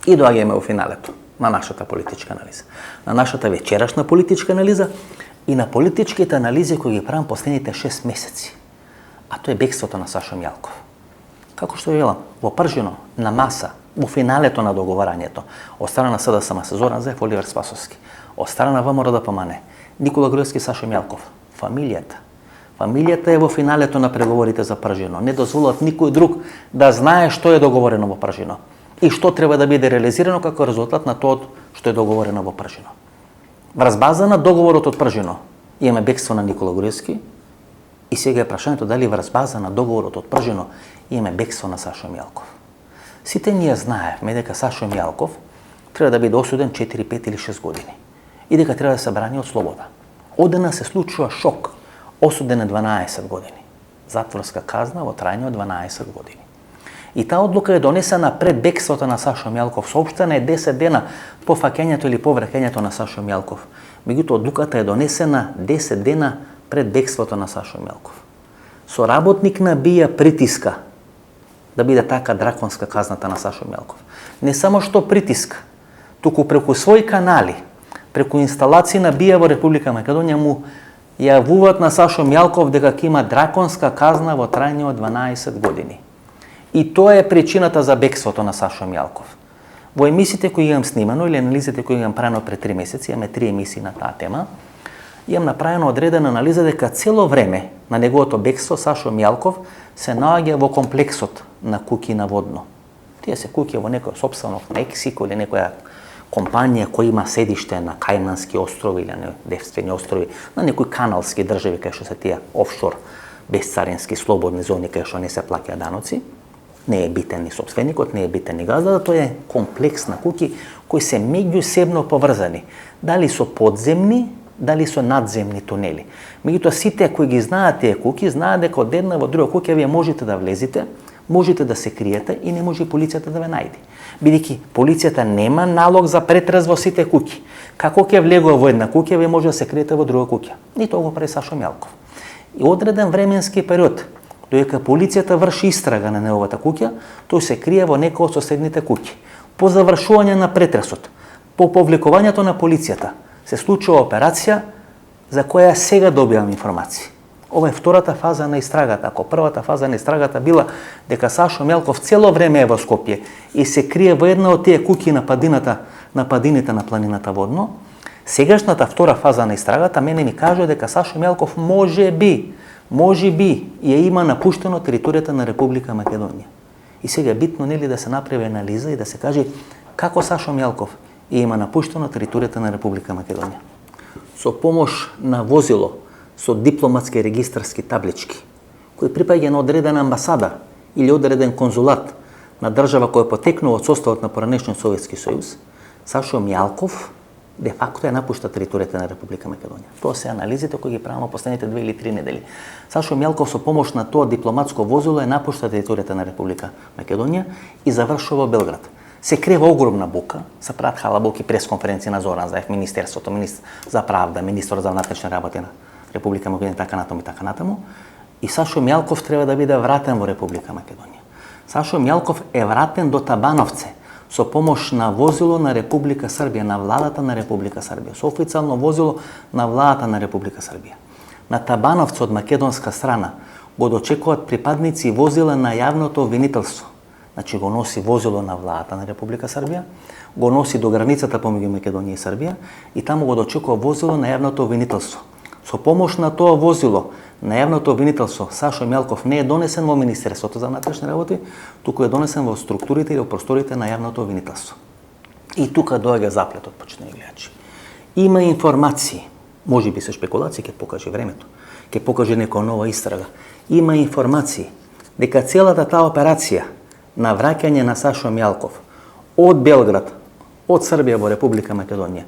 И доаѓаме во финалето на нашата политичка анализа. На нашата вечерашна политичка анализа и на политичките анализи кои ги правам последните 6 месеци. А тоа е бегството на Сашо Мјалков. Како што велам, во пржино, на маса, во финалето на договарањето, од страна на СДСМ се Зоран Заев, Оливер Спасовски, од страна на ВМРО-ДПМН, Никола Груевски, Сашо Мјалков. Фамилијата. Фамилијата е во финалето на преговорите за пржино. Не дозволат никој друг да знае што е договорено во пржино и што треба да биде реализирано како резултат на тоа што е договорено во пржино. Врз база на договорот од пржино имаме бегство на Никола Груевски и сега е прашањето дали врз база на договорот од пржино имаме бегство на Сашо Мјалков. Сите ние знаевме дека Сашо Мјалков треба да биде осуден 4, 5 или 6 години и дека треба да се брани од слобода. Одена се случува шок. Осуден е 12 години. Затворска казна во трајање од 12 години. И таа одлука е донесена пред бегството на Сашо Мјалков. Соопштена е 10 дена по фаќањето или по враќањето на Сашо Мјалков. Меѓутоа одлуката е донесена 10 дена пред бегството на Сашо Мјалков. Соработник на БИА притиска да биде така драконска казната на Сашо Мјалков. Не само што притиска, туку преку своји канали, преку инсталации на БИА во Република Македонија му јавуваат на Сашо Мјалков дека ќе има драконска казна во трајање од 12 години. И тоа е причината за бегството на Сашо Мјалков. Во емисиите кои имам снимано или анализите кои имам правено пред 3 месеци, имаме 3 емисии на таа тема, имам направено одредена анализа дека цело време на неговото бегство Сашо Мјалков се наоѓа во комплексот на куќи на Водно. Тие се куќи во некој сопствено в Мексико или некоја компанија која има седиште на Кајмански острови или на Девствени острови, на некои каналски држави кај што се тие офшор безцарински слободни зони кај што не се плаќаат даноци. Не е битен ни сопственикот, не е битен ни газда, тоа е комплекс на куќи кои се меѓусебно поврзани. Дали со подземни, дали со надземни тунели. Меѓутоа сите кои ги знаат тие куќи, знаат дека од една во друга куќа вие можете да влезете, можете да се криете и не може полицијата да ве најде. Бидејќи полицијата нема налог за претраз во сите куќи. Како ќе влегува во една куќа, вие може да се криете во друга куќа. И тоа го прави Сашо Мјалков. И одреден временски период, додека полицијата врши истрага на неговата куќа, тој се крие во некој од соседните куќи. По завршување на претресот, по повлекувањето на полицијата, се случува операција за која сега добивам информации. Ова е втората фаза на истрагата. Ако првата фаза на истрагата била дека Сашо Мјалков цело време е во Скопје и се крие во една од тие куќи на падините на планината Водно, сегашната втора фаза на истрагата мене ми кажува дека Сашо Мјалков може би ја има напуштено територијата на Република Македонија. И сега е битно нели да се направи анализа и да се каже како Сашо Мјалков ја има напуштено територијата на Република Македонија. Со помош на возило со дипломатски регистарски таблички, кој припаѓа на одредена амбасада или одреден конзулат на држава која потекнува од составот на поранешниот Советски сојуз, Сашо Мјалков де факто ја напушта територијата на Република Македонија. Тоа се анализите кои ги правиме последните 2 или 3 недели. Сашо Мјалков со помош на тоа дипломатско возило ја напушта територијата на Република Македонија и завршува во Белград. Се крева огромна бука, се прават халабоки пресконференции на Зоран Заев, Министерството, министр за правда, министр за внатрешни работи на Република Македонија, така натаму. И Сашо Мјалков треба да биде вратен во Република Македонија. Сашо Мјалков е вратен до Табановце со помош на возило на Република Србија, на владата на Република Србија, со официјално возило на владата на Република Србија. На Табановце од македонска страна го дочекуваат припадници и возила на јавното обвинителство. Значи го носи возило на владата на Република Србија, го носи до границата помеѓу Македонија и Србија и таму го дочекува возило на јавното обвинителство. Со помош на тоа возило на јавното обвинителство Сашо Мјалков не е донесен во Министерството за внатрешни работи, туку е донесен во структурите и во просторите на јавното обвинителство. И тука доаѓа заплетот, почитувани гледачи. Има информации, можеби се спекулации, ќе покаже времето, ќе покаже некоја нова истрага. Има информации дека целата таа операција на враќање на Сашо Мјалков од Белград, од Србија во Република Македонија,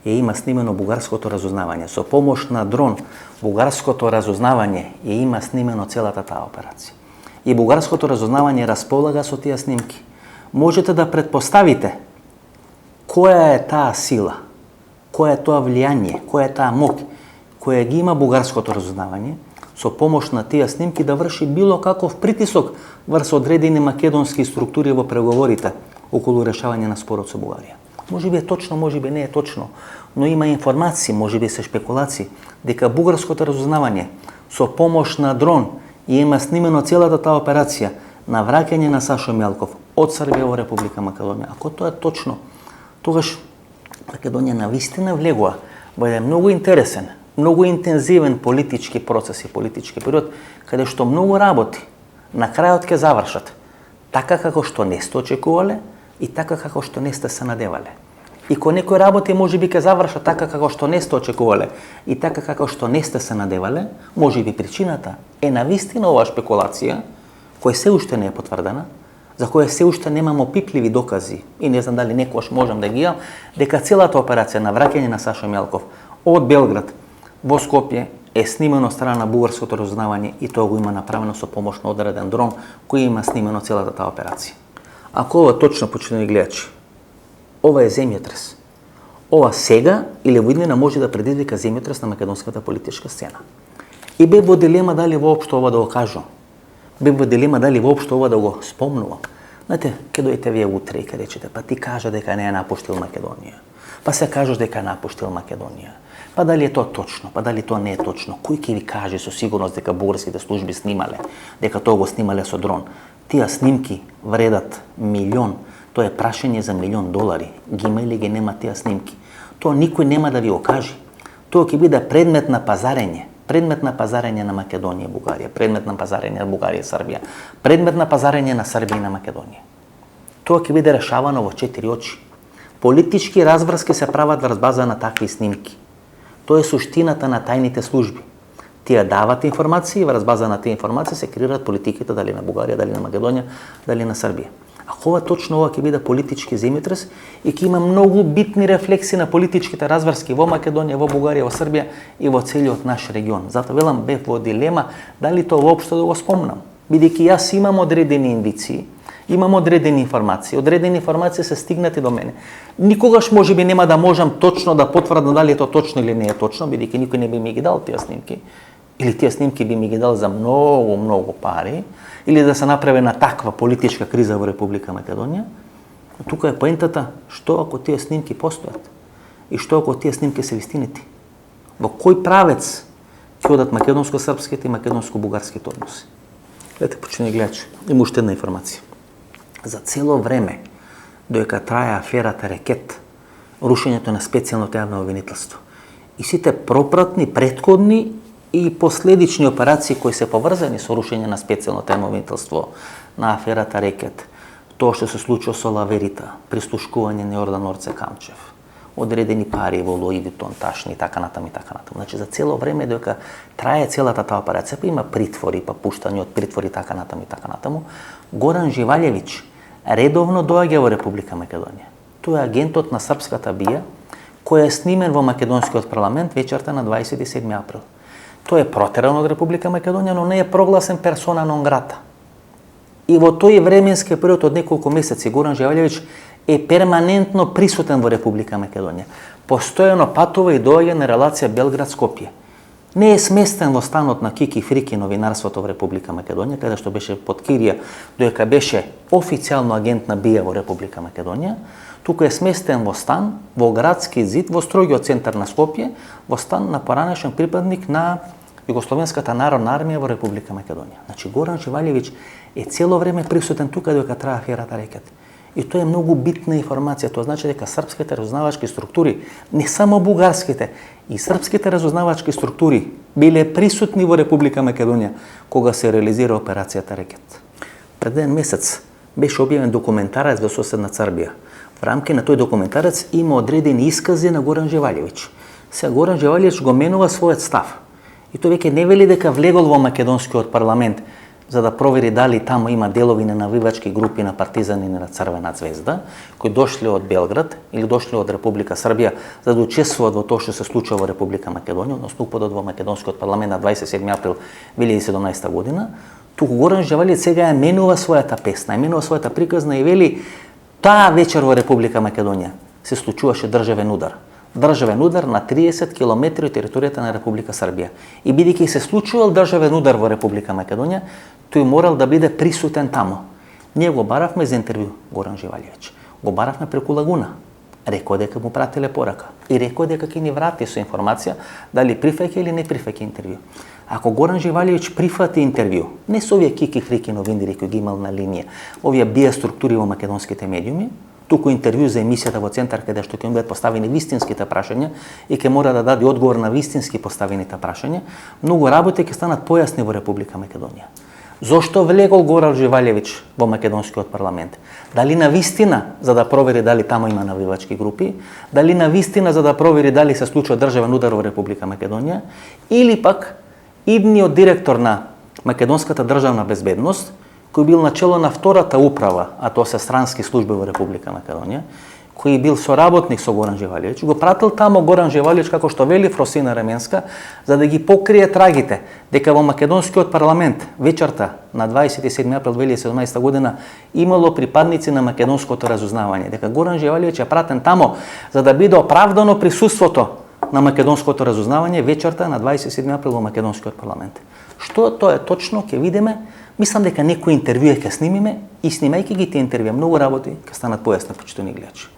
ја има снимено бугарското разузнавање. Со помош на дрон, бугарското разузнавање ја има снимено целата таа операција. И бугарското разузнавање располага со тие снимки. Можете да претпоставите која е таа сила, која е тоа влијание, која е таа моќ, која ги има бугарското разузнавање, со помош на тие снимки да врши било каков притисок врз одредени македонски структури во преговорите околу решавање на спорот со Бугарија. Може би е точно, може би не е точно, но има информации, може би се шпекулации, дека бугарското разузнавање со помош на дрон и има снимено целата таа операција на враќање на Сашо Мјалков од Србија во Република Македонија. Ако тоа е точно, тогаш Македонија навистина влегува во еден многу интересен, многу интензивен политички процес и политички период, каде што многу работи на крајот ќе завршат така како што не сте очекувале и така како што не сте се надевале. И кога некои работи може би ќе завршат така како што не сте очекувале и така како што не сте се надевале, може би причината е навистина оваа шпекулација, која се уште не е потврдена, за која се уште немам опипливи докази и не знам дали некош можам да ги имам, дека целата операција на враќање на Сашо Мјалков од Белград во Скопје е снимено страна на бугарското разузнавање и тоа го има направено со помош на одреден дрон кој има снимено целата таа операција. Ако ова точно, почитувани гледачи, ова е земјотрес. Ова сега или во иднина може да предизвика земјотрес на македонската политичка сцена. И бе во дилема дали воопшто ова да го кажам. Бе во дилема дали воопшто ова да го спомнувам. Знаете, ке дојдете вие утре и ке речете, па ти кажа дека не е напуштил Македонија. Па се кажеш дека е напуштил Македонија. Па дали е тоа точно, па дали тоа не е точно. Кој ќе ви каже со сигурност дека бугарските служби снимале, дека тоа го снимале со дрон? Тие снимки вредат милион, Тоа е прашање за $1.000.000. Ги има или ги нема тие снимки? Тоа никој нема да ви го каже. Тоа ќе биде предмет на пазарење. Предмет на пазарење на Македонија и Бугарија, предмет на пазарење на Бугарија и Србија, предмет на пазарење на Србија и на Македонија. Тоа ќе биде решавано во 4 очи. Политички разврски се прават врз база на такви снимки. Тоа е суштината на тајните служби. Тие дават информации и врз база на тие информации се креираат политиките дали на Бугарија, дали на Македонија, дали на Србија. Ако ова ќе биде политички земјотрес и ќе има многу битни рефлекси на политичките разврски во Македонија, во Бугарија, во Србија и во целиот наш регион. Затоа велам бев во дилема дали тоа воопшто да го спомнам, бидејќи јас имам одредени индиции, имам одредени информации се стигнати до мене. Никогаш можеби нема да можам точно да потврдам дали е тоа точно или не е точно, бидејќи никој не би ми ги дал тие снимки, или тие снимки би ми ги дал за многу пари, или да се направи на таква политичка криза во Република Македонија. Тука е поентата, што ако тие снимки постојат и што ако тие снимки се вистините. Во кој правец ќе одат македонско-српските и македонско-бугарските односи? Гледате, почини гледачи, има уште една информација. За цело време, доека трае аферата Рекет, рушењето на специјалното јавно обвинителство и сите пропратни, претходни и последични операции кои се поврзани со рушење на специјалното јавно обвинителство на аферата Рекет, тоа што се случува со Лаверита, прислушкување на Јордан Орце Камчев, одредени пари во Луи Витон, ташни и така натаму и така натаму. Значи за цело време дека трае целата таа операција, па има притвори, па пуштање од притвори така натаму и така натаму, Горан Живалјевиќ редовно доаѓа во Република Македонија. Тој е агентот на српската БИА, кој е снимен во македонскиот парламент вечерта на 27 април. Тој е протеран од Република Македонија, но не е прогласен персона нон грата. И во тој временски период од неколку месеци Горан Живалјевиќ е перманентно присутен во Република Македонија. Постојано патува и доаѓа на релација Белград-Скопје. Не е сместен во станот на Кики Фрики новинарството во Република Македонија, каде што беше под кирија, доека беше официјално агент на БИА во Република Македонија. Тука е сместен во стан, во градски зид, во строгиот центар на Скопје, во стан на поранешен припадник на Југословенската народна армија во Република Македонија. Значи Горан Живалјевиќ е цело време присутен тука доека трае аферата Рекет. И тоа е многу битна информација. Тоа значи дека српските разузнавачки структури, не само бугарските, и српските разузнавачки структури биле присутни во Република Македонија кога се реализира операцијата Рекет. Пред еден месец беше објавен документарец во соседна Србија. В рамки на тој документарец има одредени искази на Горан Живалјевиќ. Сега Горан Живалјевиќ го менува својот став. И тој веќе не вели дека влегол во македонскиот парламент за да провери дали таму има делови на навивачки групи на партизани на Црвена ѕвезда, кои дошле од Белград или дошле од Република Србија за да учествуваат во тоа што се случува во Република Македонија, односно упадот во македонскиот парламент на 27 април 2017 година. Туку Горан Живалјевиќ сега ја менува својата песна, ја менува својата приказна и вели таа вечер во Република Македонија се случуваше државен удар. Државен удар на 30 километри од територијата на Република Србија. И бидејќи се случувал државен удар во Република Македонија, тој морал да биде присутен таму. Ние го баравме за интервју Горан Живалјевиќ. Го баравме преку Лагуна. Рекоа дека му пратиле порака и рекоа дека ќе ни врати со информација дали прифаќа или не прифаќа интервју. Ако Горан Живалјевиќ прифати интервју, не со овие Кики Фрики новинари кои ги имал на линија, овие БИА структури во македонските медиуми, туку интервју за емисијата во центар каде што ќе му бидат поставени вистинските прашања и ќе мора да даде одговор на вистински поставените прашања, многу работи ќе станат појасни во Република Македонија. Зошто влегол Горан Живалјевиќ во македонскиот парламент? Дали на вистина за да провери дали таму има навивачки групи, дали на вистина за да провери дали се случува државен удар во Република Македонија, или пак идниот директор на македонската државна безбедност, кој бил начело на втората управа, а тоа се странски служби во Република Македонија, кој бил соработник со Горан Живалјевиќ, го пратил тамо Горан Живалјевиќ, како што вели Фросина Ременска, за да ги покрие трагите, дека во македонскиот парламент вечерта на 27 април 2017 година имало припадници на македонското разузнавање, дека Горан Живалјевиќ е пратен тамо за да биде оправдано присуството на македонското разузнавање вечерта на 27 април во македонскиот парламент. Што тоа е точно, ќе видиме. Мислам дека некои интервјуи ќе снимиме и снимајќи ги тие интервјуи, многу работи ќе станат појасни, почитувани гледачи.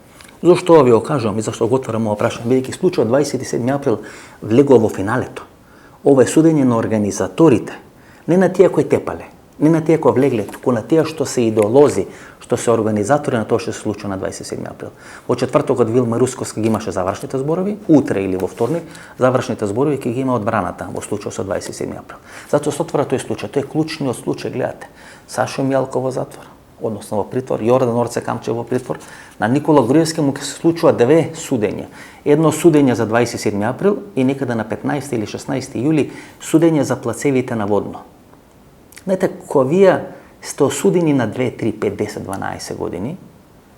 Зошто ова ви го кажувам и зашто го отварам ова прашање, бидејќи случајот 27 април влегол во финалето. Ова е судење на организаторите, не на тие кои тепале, Не на тие кои влегле, туку на тие што се идеолози, што се организатори на тоа што се случува на 27 април. Во четвртокот Вилма Русковска ги имаше завршните зборови, утре или во вторник завршните зборови ќе ги има одбраната во случај со 27 април. Затоа се отвора тој случај, тој е клучниот случај, гледате. Сашо Мјалков во затвор, односно во притвор, Јордан Орце Камчев во притвор. На Никола Груевски му ќе се случува две судења. Едно судење за 27 април и некаде на 15 или 16 јули судење за плацевите на Водно. Знаете, кога вие сте осудени на 2, 3, 5, 10, 12 години,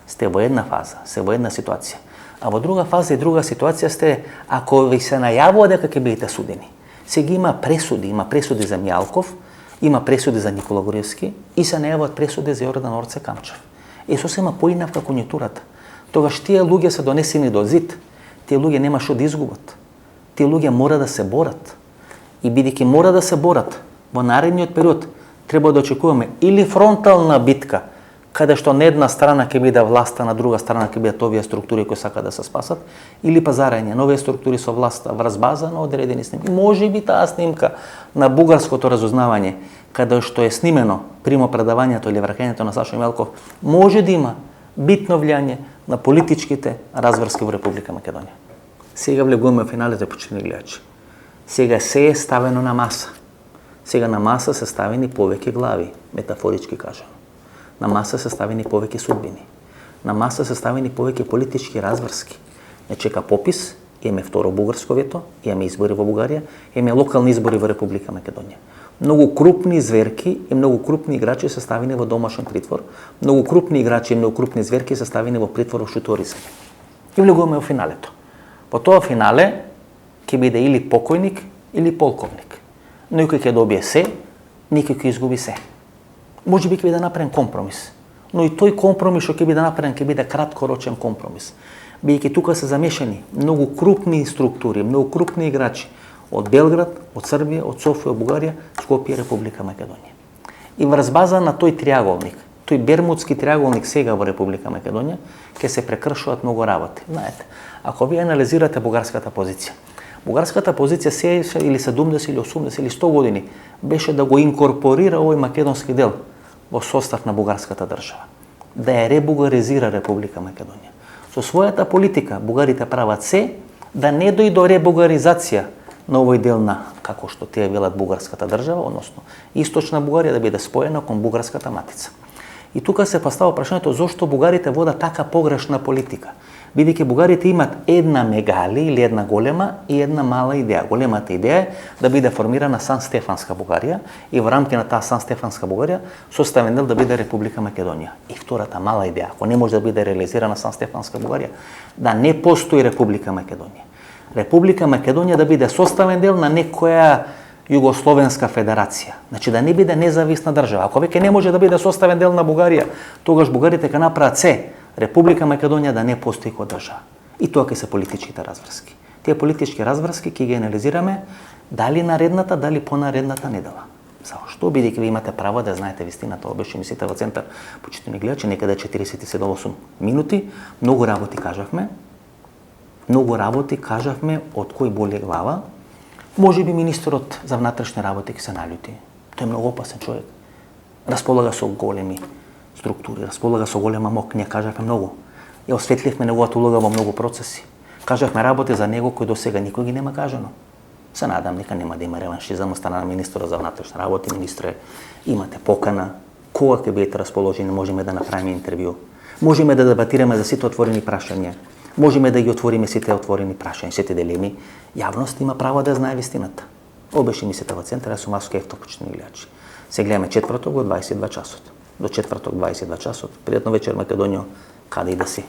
сте во една фаза, сте во една ситуација. А во друга фаза и друга ситуација сте, ако ви се најавува дека ќе бидете судени. Сега има пресуди за Мјалков, има пресуди за Никола Груевски и се најавуваат пресуди за Јордан Орце Камчев. Сосема поинаква конјунктурата. Тогаш тие луѓе се донесени до зид, тие луѓе нема што да изгубат. Тие луѓе мора да се борат. И бидејќи мора да се борат, во наредниот период треба да очекуваме или фронтална битка, каде што на една страна ќе биде власта, на друга страна ќе бидат овие структури кои сакаат да се спасат, или пазарање на овие структури со власта врз база на одредени снимки. Може би таа снимка на бугарското разузнавање, каде што е снимено примопредавањето или враќањето на Сашо Мјалков, може да има битно влијање на политичките разврски во Република Македонија. Сега влегуваме во финалите, почитувани гледачи. Сега се е ставено на маса. Сега на маса се ставени повеќе глави, метафорички кажано. На маса се ставени повеќе судбини. На маса се ставени повеќе политички разврски. Не чека попис, имаме второ бугарско вето, имаме избори во Бугарија, имаме локални избори во Република Македонија. Многу крупни зверки и многу крупни играчи се ставени во домашен притвор, многу крупни играчи и многу крупни зверки се ставени во притвор во Шуторица. И влегуваме во финалето. По тоа финале ќе биде или покојник или полковник. Некој ќе добие се, некој ќе изгуби се. Може би ќе биде направен компромис, но и тој компромис што ќе биде направен ќе биде краткорочен компромис. Бидејќи тука се замешани многу крупни структури, многу крупни играчи од Белград, од Србија, од Софија, од Бугарија, Скопје, Република Македонија. И врз база на тој триаголник, тој бермудски триаголник сега во Република Македонија, ќе се прекршуваат многу работи. Знаете, ако вие анализирате бугарската позиција, бугарската позиција се или 70 или 80 или 100 години беше да го инкорпорира овој македонски дел во состав на бугарската држава, да ја ребугаризира Република Македонија. Со својата политика бугарите прават се да не дојде до ребугаризација на овој дел на, како што тие велат, бугарската држава, односно источна Бугарија да биде споена кон бугарската матица. И тука се поставува прашањето зошто бугарите водат така погрешна политика. Бидејќи бугарите имат една мегали или една голема и една мала идеја. Големата идеја е да биде формирана Сан-Стефанска Бугарија и во рамки на таа Сан-Стефанска Бугарија составен дел да биде Република Македонија. И втората мала идеја, ако не може да биде реализирана Сан-Стефанска Бугарија, да не постои Република Македонија. Република Македонија да биде составен дел на некоја Југословенска федерација. Значи да не биде независна држава. Ако веќе не може да биде составен дел на Бугарија, тогаш бугарите ќе направат се Република Македонија да не постои како држава. И тоа ќе се политичките разврски. Тие политички разврски ќе ги анализираме дали наредната, дали понаредната недела. Зашто? Бидејќи ви имате право да знаете вистината, ова беше емисијата во Центар, почитувани гледачи, некаде 47 минути, многу работи кажавме. Многу работи кажавме од кој боли глава. Може би министерот за внатрешни работи ќе се наљути. Тој е многу опасен човек. Располага со големи структури, располага со голема мок. Ние кажавме многу. Ја осветливме неговата улога во многу процеси. Кажавме работи за него кои до сега никој ги нема кажано. Се надам дека нема да има реваншизам од страна на министерот за внатрешни работи. Министре, имате покана. Кога ќе бидете расположени, можеме да направиме интервју. Можеме да дебатираме за сите отворени прашања. Можеме да ги отвориме сите отворени прашања, сите дилеми. Јавност има право да знае вистината. Ова беше емисијата во Центар, јас сум Васко Ефтов, почитувани гледачи. Се гледаме четврток во 22 часот. До четврток 22 часот. Пријатно вечер, Македонијо, каде и да си.